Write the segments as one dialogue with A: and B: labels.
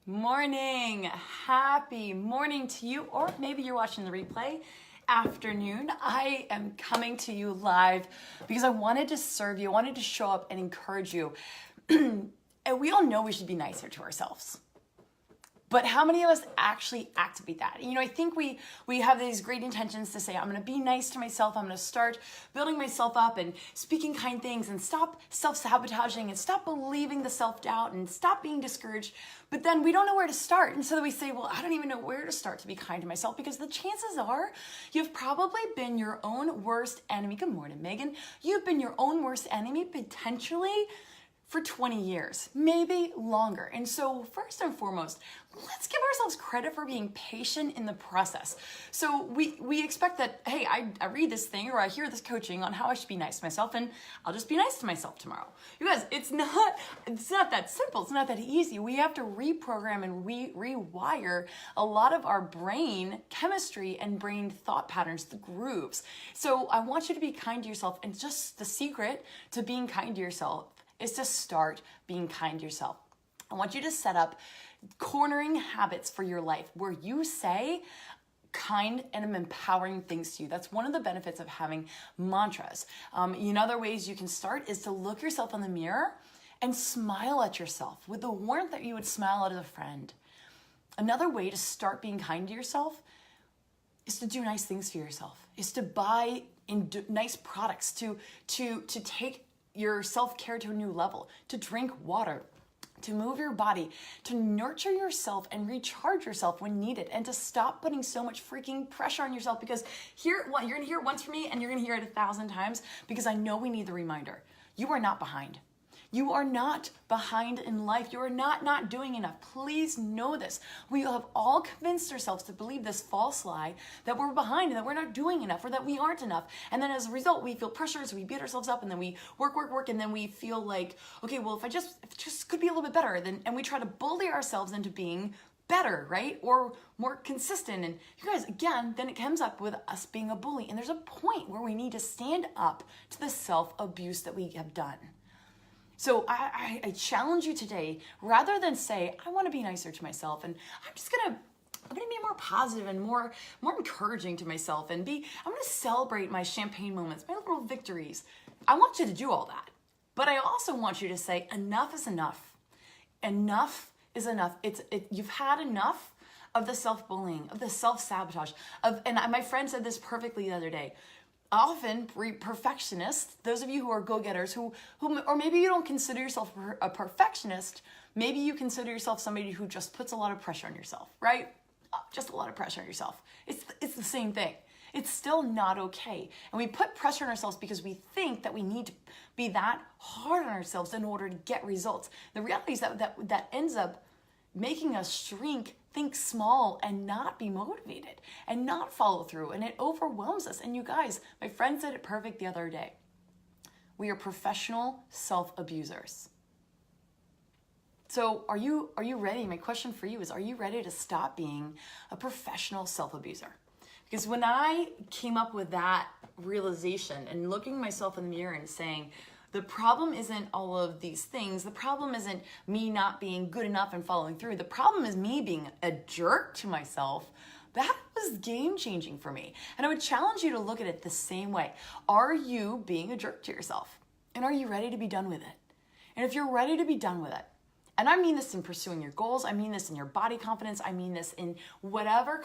A: Morning. Happy morning to you, or maybe you're watching the replay. Afternoon. I am coming to you live because I wanted to serve you. I wanted to show up and encourage you. And we all know we should be nicer to ourselves. But how many of us actually activate that? You know, I think we have these great intentions to say, I'm going to be nice to myself. I'm going to start building myself up and speaking kind things and stop self-sabotaging and stop believing the self-doubt and stop being discouraged. But then we don't know where to start. And so then we say, well, I don't even know where to start to be kind to myself, because the chances are you've probably been your own worst enemy. Good morning, Megan. You've been your own worst enemy potentially for 20 years, maybe longer. And so first and foremost, let's give ourselves credit for being patient in the process. So we expect that, hey, I read this thing or I hear this coaching on how I should be nice to myself, and I'll just be nice to myself tomorrow. You guys, it's not that simple. It's not that easy. We have to reprogram and rewire a lot of our brain chemistry and brain thought patterns, the grooves. So I want you to be kind to yourself, and just the secret to being kind to yourself is to start being kind to yourself. I want you to set up cornering habits for your life where you say kind and empowering things to you. That's one of the benefits of having mantras. In other ways you can start is to look yourself in the mirror and smile at yourself with the warmth that you would smile at a friend. Another way to start being kind to yourself is to do nice things for yourself, is to buy nice products, to take your self-care to a new level, to drink water, to move your body, to nurture yourself and recharge yourself when needed, and to stop putting so much freaking pressure on yourself, because you're gonna hear it once from me and you're gonna hear it 1,000 times, because I know we need the reminder. You are not behind. You are not behind in life. You are not doing enough. Please know this. We have all convinced ourselves to believe this false lie that we're behind and that we're not doing enough or that we aren't enough. And then as a result, we feel pressure, so we beat ourselves up, and then we work, and then we feel like, okay, well, if it just could be a little bit better, and we try to bully ourselves into being better, right? Or more consistent. And you guys, again, then it comes up with us being a bully. And there's a point where we need to stand up to the self-abuse that we have done. So I challenge you today, rather than say, I want to be nicer to myself, and I'm going to be more positive and more encouraging to myself, and I'm going to celebrate my champagne moments, my little victories. I want you to do all that. But I also want you to say, enough is enough. Enough is enough. You've had enough of the self-bullying, of the self-sabotage, and my friend said this perfectly the other day. Often perfectionists, those of you who are go-getters, or maybe you don't consider yourself a perfectionist, maybe you consider yourself somebody who just puts a lot of pressure on yourself, right? Just a lot of pressure on yourself. It's the same thing. It's still not okay. And we put pressure on ourselves because we think that we need to be that hard on ourselves in order to get results. The reality is that ends up making us shrink, think small, and not be motivated and not follow through, and it overwhelms us. And you guys, my friend said it perfect the other day. We are professional self-abusers. So are you ready? My question for you is, are you ready to stop being a professional self-abuser? Because when I came up with that realization and looking myself in the mirror and saying, the problem isn't all of these things. The problem isn't me not being good enough and following through. The problem is me being a jerk to myself. That was game-changing for me. And I would challenge you to look at it the same way. Are you being a jerk to yourself? And are you ready to be done with it? And if you're ready to be done with it, and I mean this in pursuing your goals, I mean this in your body confidence, I mean this in whatever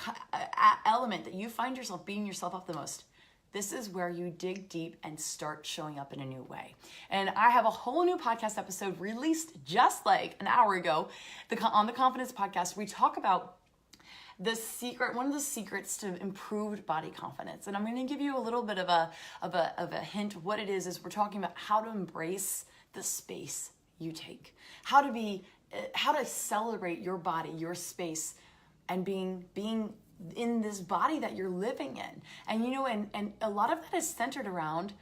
A: element that you find yourself beating yourself up the most, this is where you dig deep and start showing up in a new way. And I have a whole new podcast episode released just like an hour ago on the Confidence Podcast. We talk about one of the secrets to improved body confidence. And I'm going to give you a little bit of a hint. What it is we're talking about how to embrace the space you take, how to celebrate your body, your space, and being in this body that you're living in. And a lot of that is centered around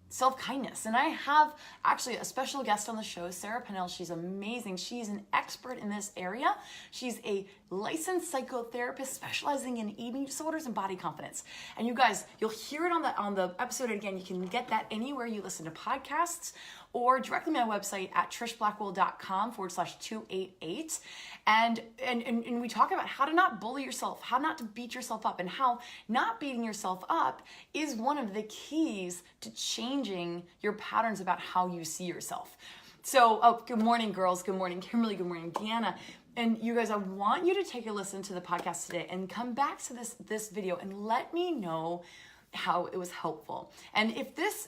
A: self-kindness. And I have actually a special guest on the show, Sarah Pennell. She's amazing. She's an expert in this area. She's a licensed psychotherapist specializing in eating disorders and body confidence. And you guys, you'll hear it on the episode again. You can get that anywhere you listen to podcasts or directly on my website at trishblackwell.com/288. And we talk about how to not bully yourself, how not to beat yourself up, and how not beating yourself up is one of the keys to changing your patterns about how you see yourself. So, good morning, girls. Good morning, Kimberly. Good morning, Deanna. And you guys, I want you to take a listen to the podcast today and come back to this video and let me know how it was helpful. And if this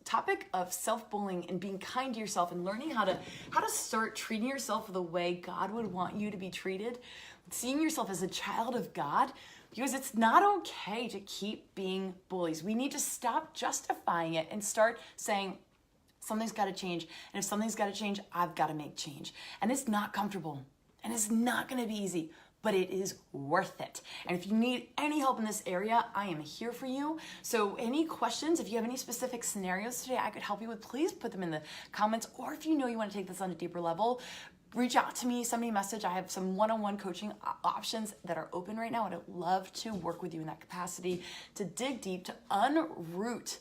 A: topic of self-bullying and being kind to yourself and learning how to start treating yourself the way God would want you to be treated, seeing yourself as a child of God, because it's not okay to keep being bullies. We need to stop justifying it and start saying, something's got to change. And if something's got to change, I've got to make change. And it's not comfortable. And it's not going to be easy, but it is worth it. And if you need any help in this area, I am here for you. So any questions, if you have any specific scenarios today I could help you with, please put them in the comments. Or if you know you want to take this on a deeper level, reach out to me, send me a message. I have some one-on-one coaching options that are open right now, and I'd love to work with you in that capacity to dig deep, to unroot,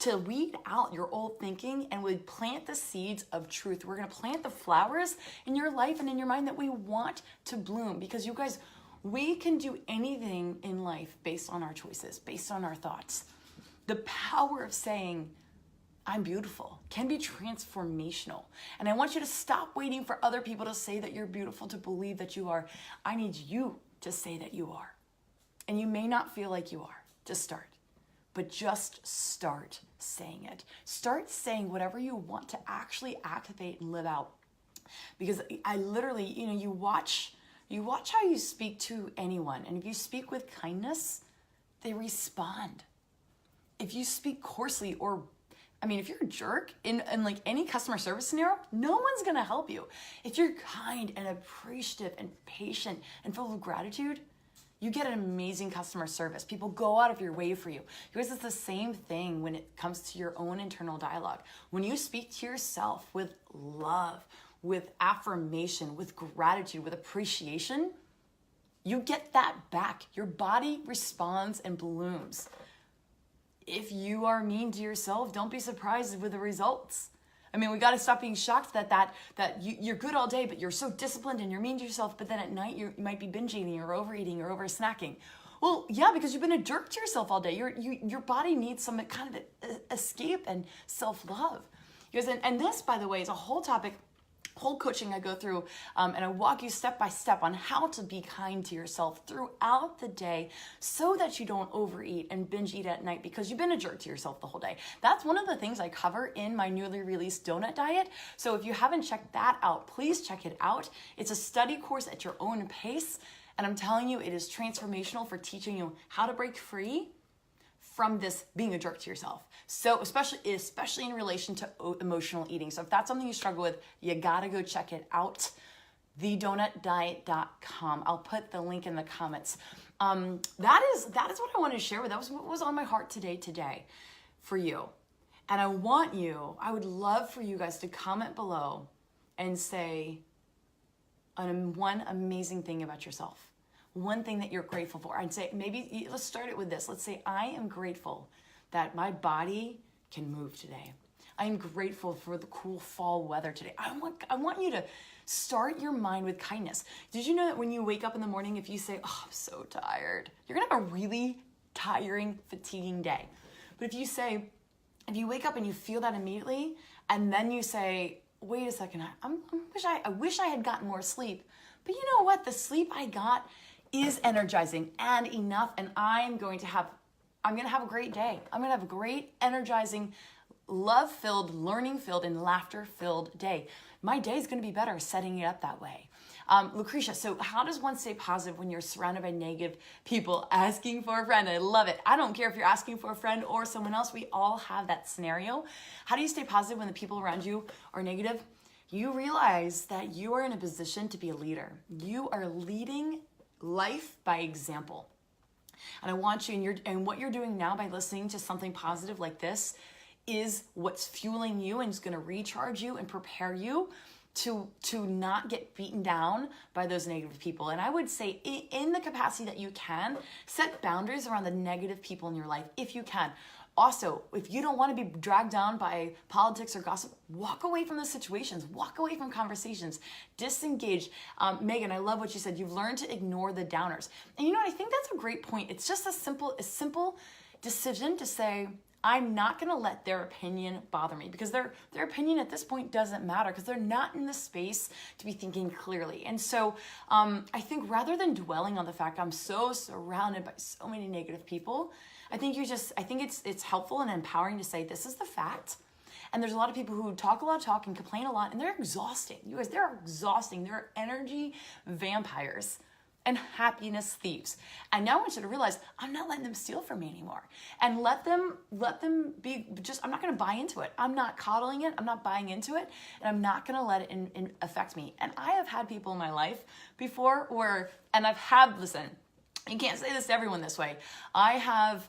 A: to weed out your old thinking, and we plant the seeds of truth. We're going to plant the flowers in your life and in your mind that we want to bloom, because you guys, we can do anything in life based on our choices, based on our thoughts. The power of saying, I'm beautiful, can be transformational. And I want you to stop waiting for other people to say that you're beautiful to believe that you are. I need you to say that you are. And you may not feel like you are. Just start. But just start saying it. Start saying whatever you want to actually activate and live out. Because I literally, you watch how you speak to anyone. And if you speak with kindness, they respond. If you speak coarsely if you're a jerk in like any customer service scenario, no one's gonna help you. If you're kind and appreciative and patient and full of gratitude, you get an amazing customer service. People go out of your way for you. Because it's the same thing when it comes to your own internal dialogue. When you speak to yourself with love, with affirmation, with gratitude, with appreciation, you get that back. Your body responds and blooms. If you are mean to yourself, don't be surprised with the results. We got to stop being shocked that you're good all day, but you're so disciplined and you're mean to yourself, but then at night you might be binge eating or overeating or over snacking. Well, yeah, because you've been a jerk to yourself all day. Your body needs some kind of escape and self-love. And this, by the way, is a whole topic, whole coaching I go through, and I walk you step by step on how to be kind to yourself throughout the day so that you don't overeat and binge eat at night because you've been a jerk to yourself the whole day. That's one of the things I cover in my newly released donut diet. So if you haven't checked that out, please check it out. It's a study course at your own pace, and I'm telling you, it is transformational for teaching you how to break free from this being a jerk to yourself. So especially in relation to emotional eating. So if that's something you struggle with, you gotta go check it out. thedonutdiet.com. I'll put the link in the comments. That is what I wanted to share with. That was what was on my heart today for you. And I would love for you guys to comment below and say one amazing thing about yourself. One thing that you're grateful for. I'd say maybe let's start it with this. Let's say I am grateful that my body can move today. I am grateful for the cool fall weather today. I want you to start your mind with kindness. Did you know that when you wake up in the morning, if you say, "Oh, I'm so tired," you're gonna have a really tiring, fatiguing day. But if you wake up and you feel that immediately, and then you say, "Wait a second, I wish I had gotten more sleep," but you know what? The sleep I got is energizing and enough, and I'm going to have a great day. I'm going to have a great, energizing, love-filled, learning-filled, and laughter-filled day. My day is going to be better setting it up that way. Lucretia, so how does one stay positive when you're surrounded by negative people asking for a friend? I love it. I don't care if you're asking for a friend or someone else. We all have that scenario. How do you stay positive when the people around you are negative? You realize that you are in a position to be a leader. You are leading life by example. And I want you, and what you're doing now by listening to something positive like this is what's fueling you and is going to recharge you and prepare you to not get beaten down by those negative people. And I would say in the capacity that you can, set boundaries around the negative people in your life if you can. Also, if you don't want to be dragged down by politics or gossip, walk away from those situations, walk away from conversations, disengage. Megan, I love what you said. You've learned to ignore the downers. And you know what? I think that's a great point. It's just a simple decision to say, I'm not going to let their opinion bother me, because their opinion at this point doesn't matter, because they're not in the space to be thinking clearly. And so I think rather than dwelling on the fact I'm so surrounded by so many negative people, I think it's helpful and empowering to say, this is the fact. And there's a lot of people who talk a lot of talk and complain a lot, and they're exhausting. You guys, they're exhausting. They're energy vampires and happiness thieves. And now I want you to realize, I'm not letting them steal from me anymore. And let them be just, I'm not going to buy into it. I'm not coddling it. I'm not buying into it. And I'm not going to let it affect me. And I have had people in my life before listen, you can't say this to everyone this way. I have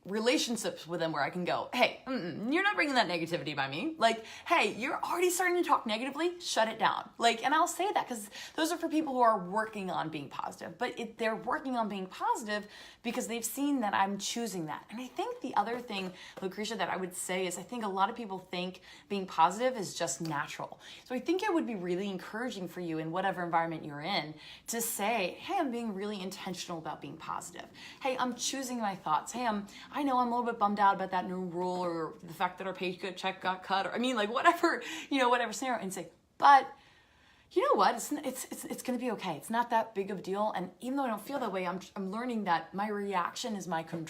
A: relationships with them where I can go, hey, you're not bringing that negativity by me. Like, hey, you're already starting to talk negatively, shut it down. Like, and I'll say that because those are for people who are working on being positive, but they're working on being positive because they've seen that I'm choosing that. And I think the other thing, Lucretia, that I would say is I think a lot of people think being positive is just natural. So I think it would be really encouraging for you in whatever environment you're in to say, hey, I'm being really intentional about being positive. Hey, I'm choosing my thoughts. Hey, I know I'm a little bit bummed out about that new rule or the fact that our paycheck got cut, or whatever scenario, and say, but you know what? It's going to be okay. It's not that big of a deal. And even though I don't feel that way, I'm learning that my reaction is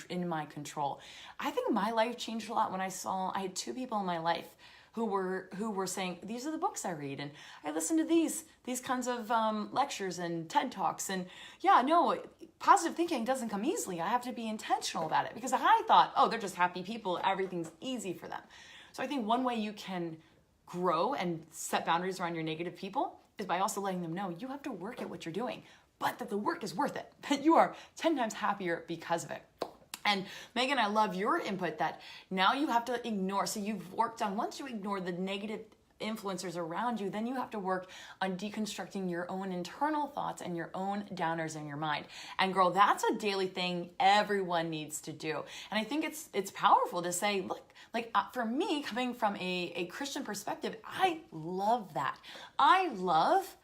A: in my control. I think my life changed a lot when I had two people in my life who were saying, these are the books I read, and I listen to these kinds of lectures and TED Talks, and yeah, no, positive thinking doesn't come easily. I have to be intentional about it, because I thought, oh, they're just happy people, everything's easy for them. So I think one way you can grow and set boundaries around your negative people is by also letting them know you have to work at what you're doing, but that the work is worth it, that you are 10 times happier because of it. And Megan, I love your input that now you have to ignore. So you've worked on, once you ignore the negative influencers around you, then you have to work on deconstructing your own internal thoughts and your own downers in your mind. And girl, that's a daily thing everyone needs to do. And I think it's powerful to say, look, for me, coming from a Christian perspective, I love that. I love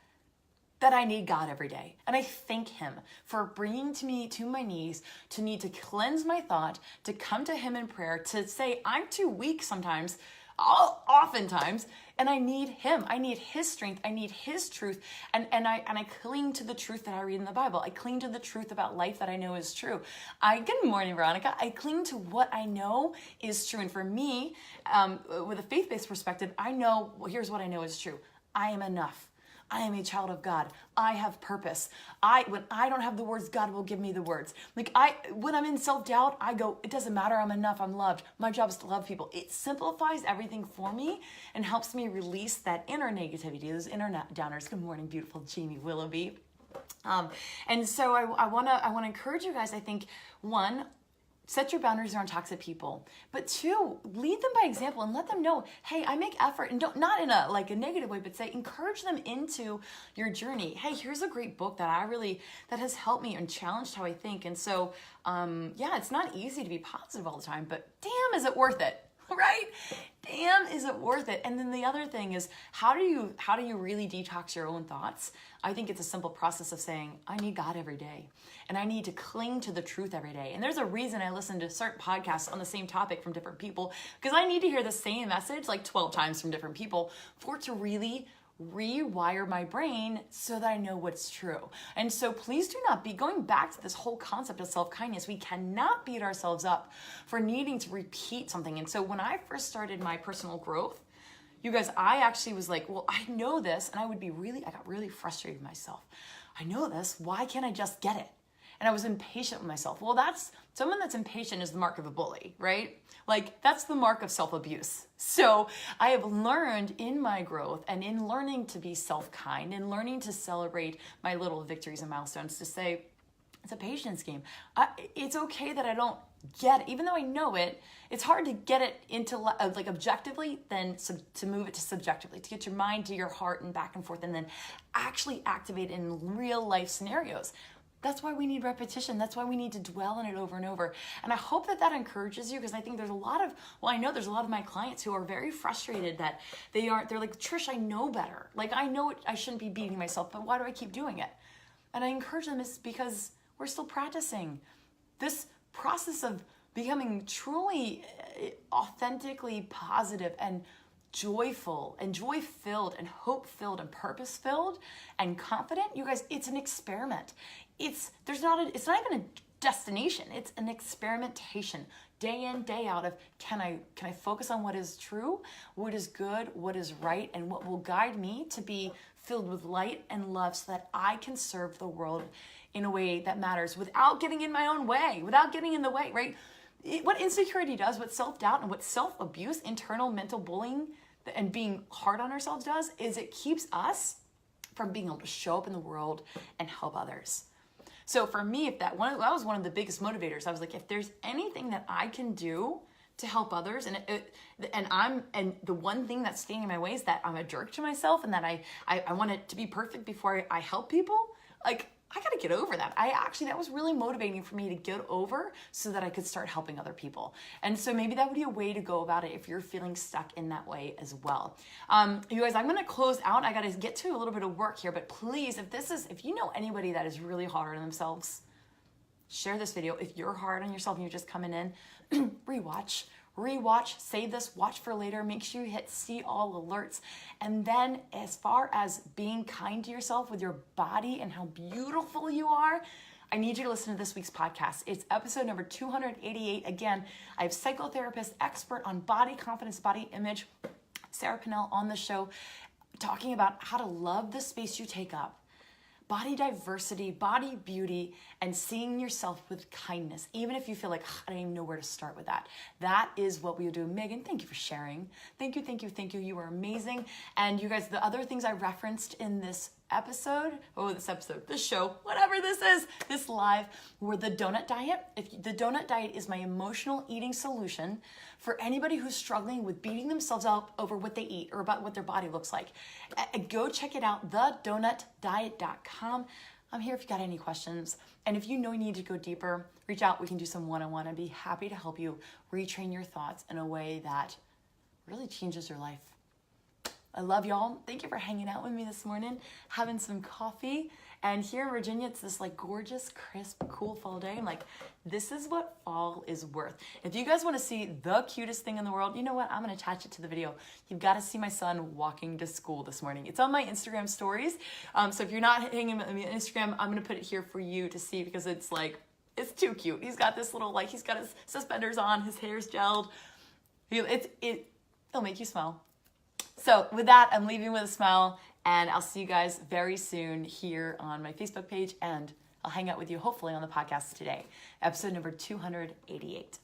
A: that I need God every day. And I thank him for bringing me to my knees, to need to cleanse my thought, to come to him in prayer, to say, I'm too weak sometimes, oftentimes, and I need him. I need his strength. I need his truth. And I cling to the truth that I read in the Bible. I cling to the truth about life that I know is true. Good morning, Veronica. I cling to what I know is true. And for me, with a faith-based perspective, here's what I know is true. I am enough. I am a child of God. I have purpose. When I don't have the words, God will give me the words. When I'm in self-doubt, I go, it doesn't matter, I'm enough, I'm loved. My job is to love people. It simplifies everything for me and helps me release that inner negativity, those inner downers. Good morning, beautiful Jamie Willoughby. And so I wanna encourage you guys, I think, one, set your boundaries around toxic people. But two, lead them by example and let them know, hey, I make effort, and don't, not in a negative way, but say, encourage them into your journey. Hey, here's a great book that has helped me and challenged how I think. And so, it's not easy to be positive all the time, but damn, is it worth it? Right? Damn, is it worth it? And then the other thing is, how do you really detox your own thoughts? I think it's a simple process of saying, I need God every day, and I need to cling to the truth every day. And there's a reason I listen to certain podcasts on the same topic from different people, because I need to hear the same message 12 times from different people for it to really rewire my brain so that I know what's true. And so please do not be going back to this whole concept of self-kindness. We cannot beat ourselves up for needing to repeat something. And so when I first started my personal growth, you guys, I actually was like, well, I know this, and I got really frustrated with myself. I know this, why can't I just get it? And I was impatient with myself. Well, someone that's impatient is the mark of a bully, right? That's the mark of self-abuse. So I have learned in my growth and in learning to be self-kind and learning to celebrate my little victories and milestones to say, it's a patience game. It's okay that I don't get it. Even though I know it, it's hard to get it into objectively, then to move it to subjectively, to get your mind to your heart and back and forth, and then actually activate it in real life scenarios. That's why we need repetition. That's why we need to dwell on it over and over. And I hope that that encourages you, because I think there's a lot of, I know there's a lot of my clients who are very frustrated that they're like, Trish, I know better. Like, I know I shouldn't be beating myself, but why do I keep doing it? And I encourage them is because we're still practicing. This process of becoming truly authentically positive and joyful and joy-filled and hope-filled and purpose-filled and confident, you guys, it's an experiment. It's not even a destination. It's an experimentation, day in, day out of can I focus on what is true, what is good, what is right, and what will guide me to be filled with light and love so that I can serve the world in a way that matters without getting in my own way, without getting in the way, right? What insecurity does, what self-doubt and what self-abuse, internal mental bullying and being hard on ourselves does, is it keeps us from being able to show up in the world and help others. So for me, that was one of the biggest motivators. I was like, if there's anything that I can do to help others, and the one thing that's standing in my way is that I'm a jerk to myself, and that I want it to be perfect before I help people. Like, I got to get over that. That was really motivating for me to get over so that I could start helping other people. And so maybe that would be a way to go about it if you're feeling stuck in that way as well. You guys, I'm going to close out. I got to get to a little bit of work here, but please, if you know anybody that is really hard on themselves, share this video. If you're hard on yourself and you're just coming in, rewatch, save this, watch for later, make sure you hit see all alerts. And then as far as being kind to yourself with your body and how beautiful you are, I need you to listen to this week's podcast. It's episode number 288. Again, I have psychotherapist, expert on body confidence, body image, Sarah Pinnell, on the show, talking about how to love the space you take up. Body diversity, body beauty, and seeing yourself with kindness, even if you feel like, I don't even know where to start with that. That is what we do. Megan, thank you for sharing. Thank you. You are amazing. And you guys, the other things I referenced in this show, whatever this is, this live, were the donut diet. The donut diet is my emotional eating solution for anybody who's struggling with beating themselves up over what they eat or about what their body looks like. Go check it out, thedonutdiet.com. I'm here if you got any questions. And if you know you need to go deeper, reach out. We can do some one-on-one. I'd be happy to help you retrain your thoughts in a way that really changes your life. I love y'all. Thank you for hanging out with me this morning, having some coffee. And here in Virginia, it's this like gorgeous, crisp, cool fall day. I'm like, this is what fall is worth. If you guys want to see the cutest thing in the world, you know what? I'm going to attach it to the video. You've got to see my son walking to school this morning. It's on my Instagram stories. So if you're not hanging with me on Instagram, I'm going to put it here for you to see because it's like, it's too cute. He's got this little, he's got his suspenders on, his hair's gelled. It'll make you smile. So with that, I'm leaving with a smile, and I'll see you guys very soon here on my Facebook page, and I'll hang out with you hopefully on the podcast today, episode number 288.